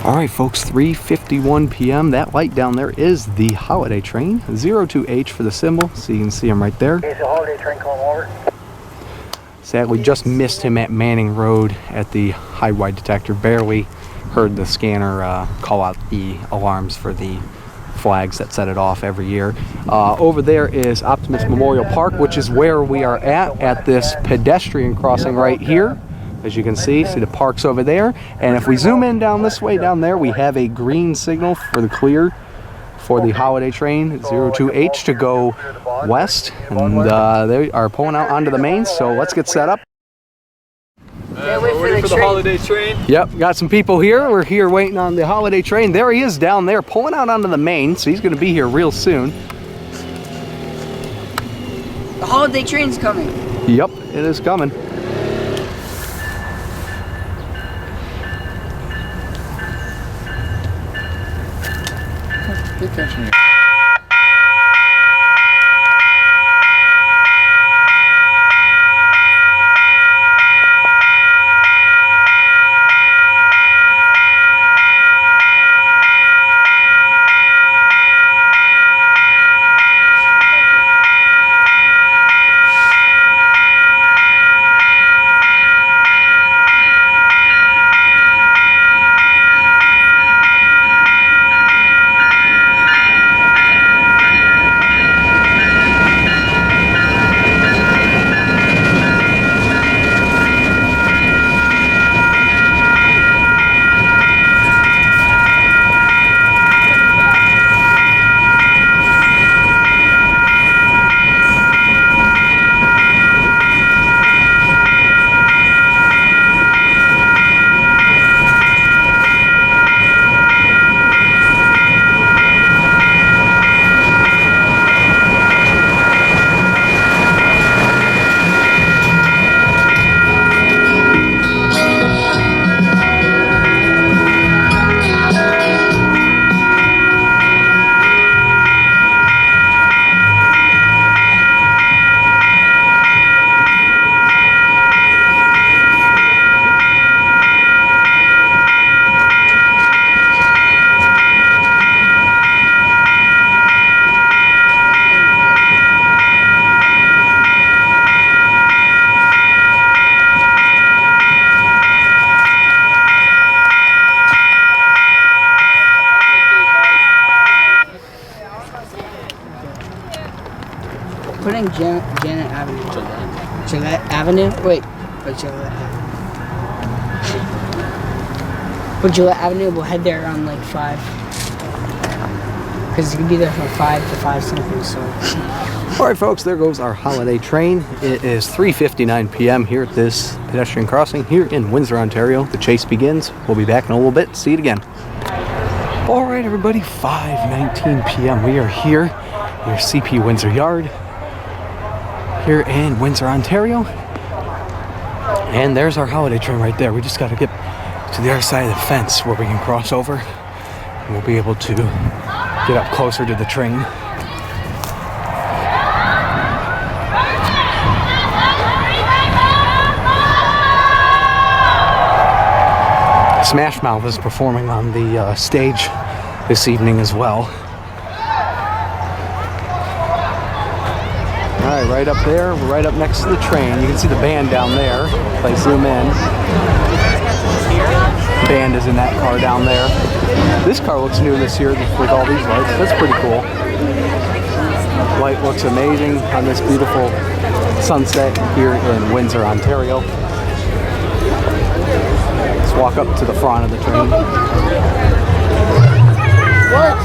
All right, folks, 3:51 p.m. That light down there is the Holiday Train, 02H for the symbol, so you can see him right there. Is the Holiday Train calling over? Sadly, just missed him at Manning Road at the high-wide detector. Barely heard the scanner call out the alarms for the flags that set it off every year. Over there is Optimist Memorial Park, which is where we are at this pedestrian crossing right here. As you can see the park's over there. And if we zoom in down this way, down there, we have a green signal for the clear for the Holiday Train 02H to go west. And they are pulling out onto the main, so let's get set up. We're waiting for the Holiday Train. Yep, got some people here. We're here waiting on the Holiday Train. There he is down there, pulling out onto the main, so he's going to be here real soon. The Holiday Train's coming. Yep, it is coming. Good catching. Putting Janet Avenue. Gillette Avenue? Wait, Gillette Avenue. But Gillette Avenue, we'll head there around like 5. Because you can be there from 5 to 5 something, so. All right, folks, there goes our Holiday Train. It is 3:59 p.m. here at this pedestrian crossing here in Windsor, Ontario. The chase begins. We'll be back in a little bit. See you again. All right, everybody, 5:19 p.m. We are here near CP Windsor Yard here in Windsor, Ontario. And there's our Holiday Train right there. We just got to get to the other side of the fence where we can cross over. And we'll be able to get up closer to the train. Smash Mouth is performing on the stage this evening as well. All right, right up there, we're right up next to the train. You can see the band down there. If I zoom in, the band is in that car down there. This car looks new this year with all these lights. That's pretty cool. Light looks amazing on this beautiful sunset here in Windsor, Ontario. Let's walk up to the front of the train. What?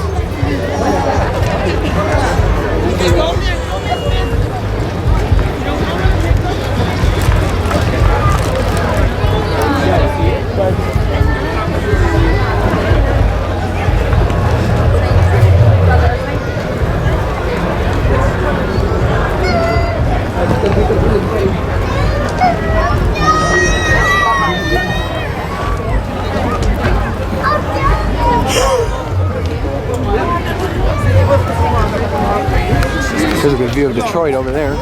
There's a good view of Detroit over there.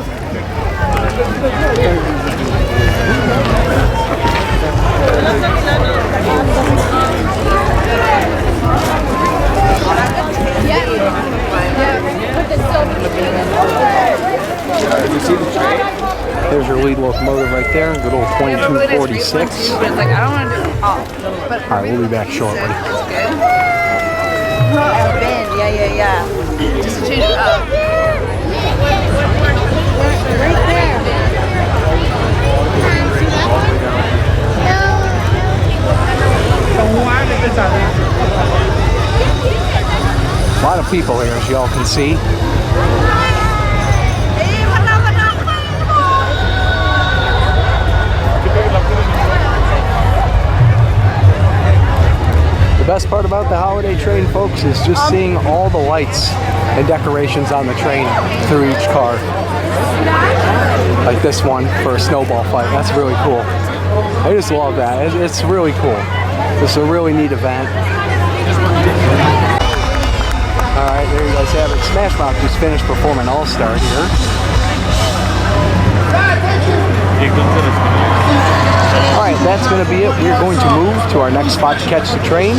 2246. But it's like, I don't want to do it all. But All right, we'll be back shortly. it's good. Oh, bend. Yeah. Just to change it up. Right there. A lot of people here, as y'all can see. The best part about the holiday train, folks, is just seeing all the lights and decorations on the train through each car. Like this one for a snowball fight. That's really cool. I just love that. It's really cool. It's a really neat event. Alright, there you guys have it. Smash Mouth just finished performing All-Star here. Alright, that's going to be it. We're going to move to our next spot to catch the train.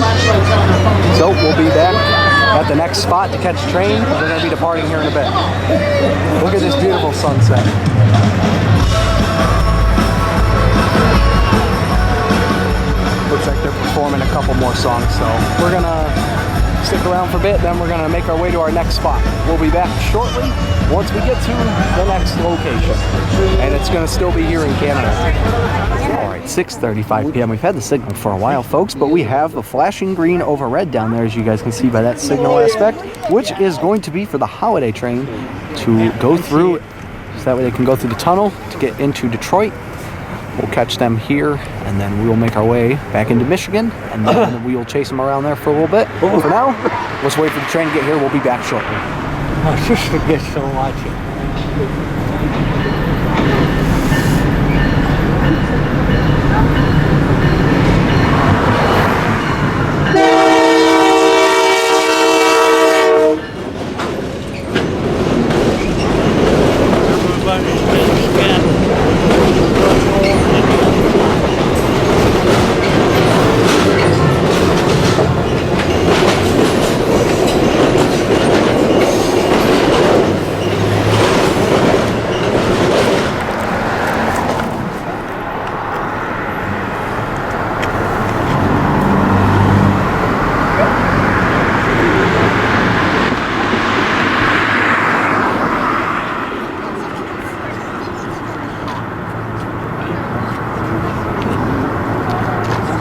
So we'll be back at the next spot to catch the train. We're going to be departing here in a bit. Look at this beautiful sunset. Looks like they're performing a couple more songs, so we're going to stick around for a bit, then we're going to make our way to our next spot. We'll be back shortly once we get to the next location, and it's going to still be here in Canada. Alright, 6:35 p.m. We've had the signal for a while, folks, but we have the flashing green over red down there, as you guys can see by that signal aspect, which is going to be for the holiday train to go through, so that way they can go through the tunnel to get into Detroit. We'll catch them here, and then we will make our way back into Michigan, and then we will chase them around there for a little bit. For now, let's wait for the train to get here. We'll be back shortly. My sister gets so much.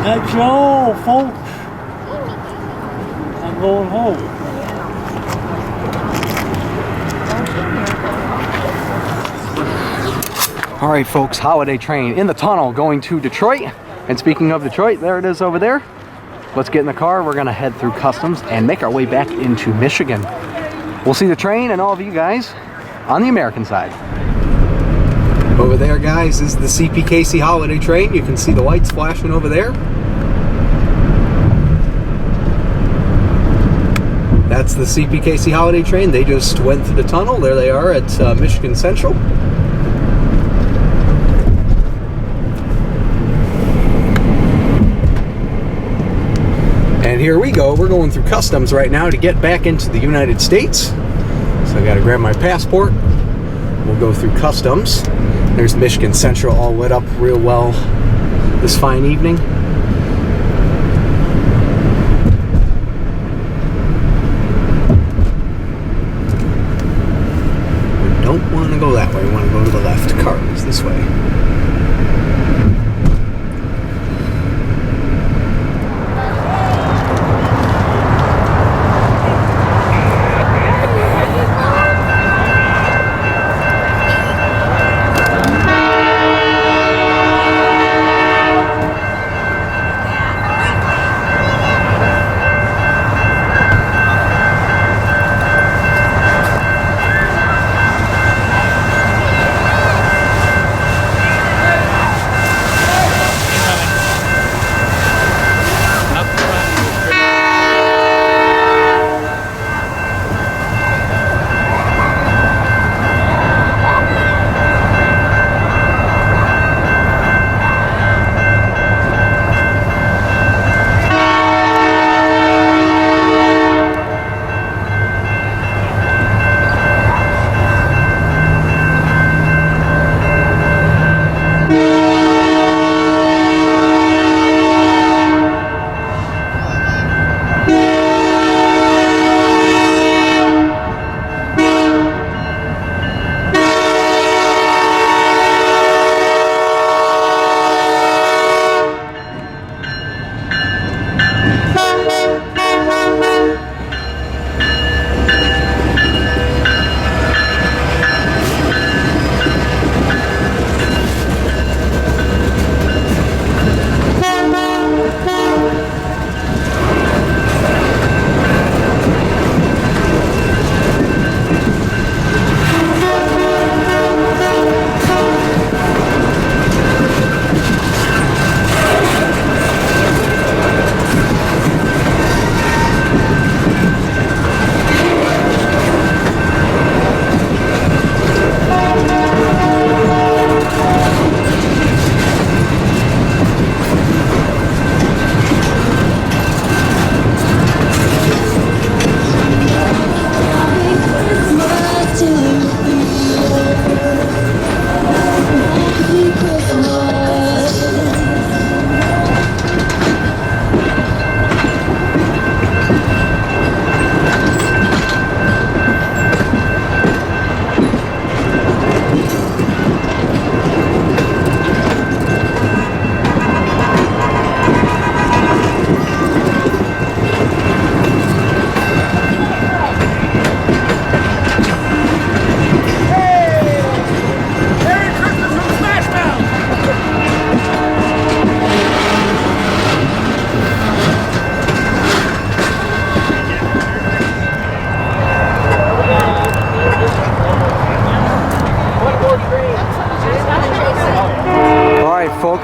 That's all, folks. I'm going home. All right, folks, holiday train in the tunnel going to Detroit. And speaking of Detroit, there it is over there. Let's get in the car. We're gonna head through customs and make our way back into Michigan. We'll see the train and all of you guys on the American side. Over there, guys, is the CPKC Holiday Train. You can see the lights flashing over there. That's the CPKC Holiday Train. They just went through the tunnel. There they are at Michigan Central. And here we go. We're going through customs right now to get back into the United States. So I got to grab my passport. We'll go through customs. There's Michigan Central all lit up real well this fine evening. We don't want to go that way. We want to go to the left. Cars this way.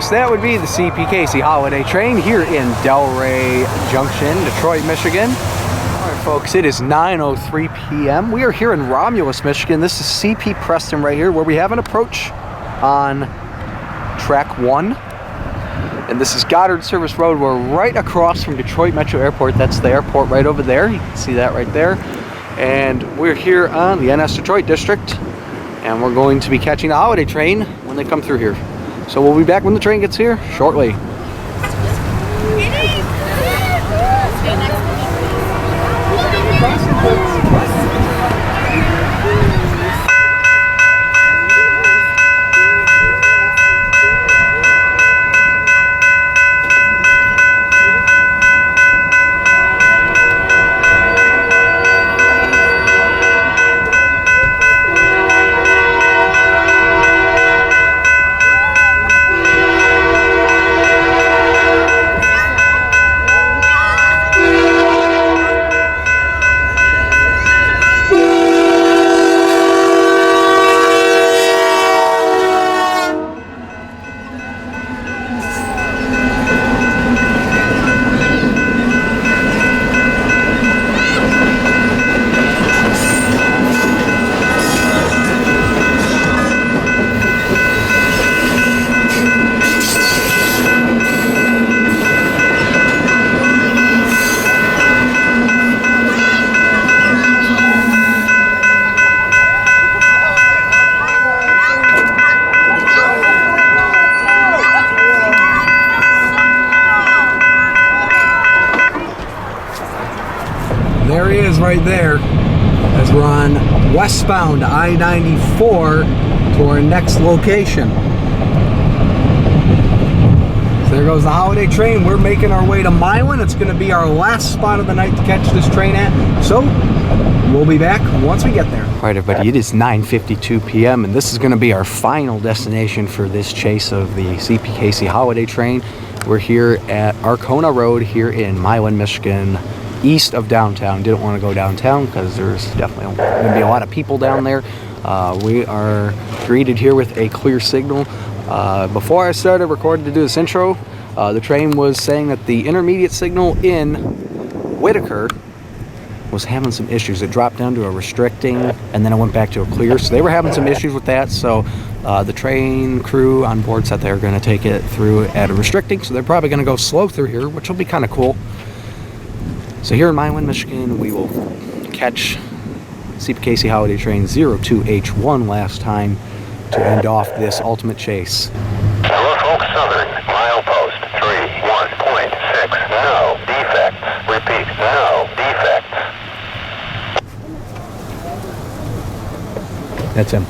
folks, that would be the CPKC Holiday Train here in Delray Junction, Detroit, Michigan. All right, folks, it is 9:03 p.m. We are here in Romulus, Michigan. This is CP Preston right here, where we have an approach on track 1. And this is Goddard Service Road. We're right across from Detroit Metro Airport. That's the airport right over there. You can see that right there. And we're here on the NS Detroit District. And we're going to be catching the holiday train when they come through here. So we'll be back when the train gets here shortly. There he is right there as we're on westbound I-94 to our next location. So there goes the holiday train. We're making our way to Milan. It's going to be our last spot of the night to catch this train at. So we'll be back once we get there. All right, everybody, it is 9:52 p.m. and this is going to be our final destination for this chase of the CPKC Holiday Train. We're here at Arkona Road here in Milan, Michigan, east of downtown. Didn't want to go downtown because there's definitely going to be a lot of people down there. We are greeted here with a clear signal. Before I started recording to do this intro, the train was saying that the intermediate signal in Whitaker was having some issues. It dropped down to a restricting and then it went back to a clear. So they were having some issues with that. So the train crew on board said they're going to take it through at a restricting. So they're probably going to go slow through here, which will be kind of cool. So here in Milan, Michigan, we will catch CPKC Holiday Train 02H1 last time to end off this ultimate chase. Norfolk Southern, milepost 31.6, no defects. Repeat, no defects. That's him.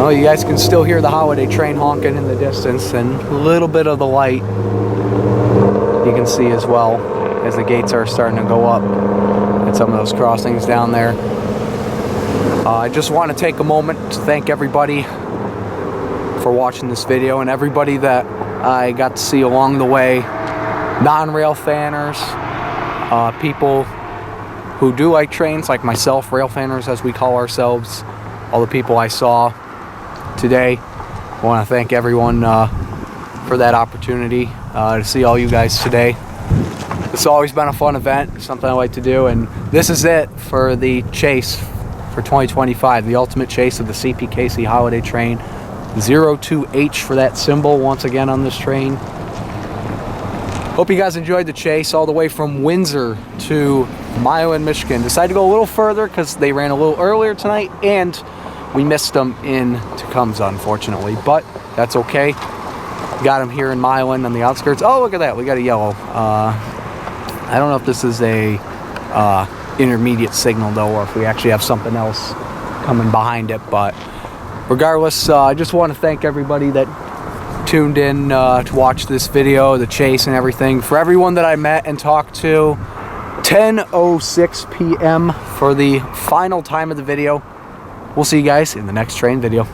Well, you guys can still hear the holiday train honking in the distance, and a little bit of the light you can see as well as the gates are starting to go up at some of those crossings down there. I just want to take a moment to thank everybody for watching this video, and everybody that I got to see along the way, non-rail fanners, people who do like trains like myself, rail fanners as we call ourselves, all the people I saw today. I want to thank everyone for that opportunity to see all you guys today. It's always been a fun event, something I like to do, and this is it for the chase for 2025, the ultimate chase of the CPKC Holiday Train. 02H for that symbol once again on this train. Hope you guys enjoyed the chase all the way from Windsor to Milan, Michigan. Decided to go a little further because they ran a little earlier tonight and we missed them in Tecumseh, unfortunately, but that's okay. Got them here in Milan on the outskirts. Oh, look at that, we got a yellow. I don't know if this is a intermediate signal though, or if we actually have something else coming behind it, but regardless, I just want to thank everybody that tuned in to watch this video, the chase and everything. For everyone that I met and talked to, 10:06 p.m. for the final time of the video. We'll see you guys in the next train video.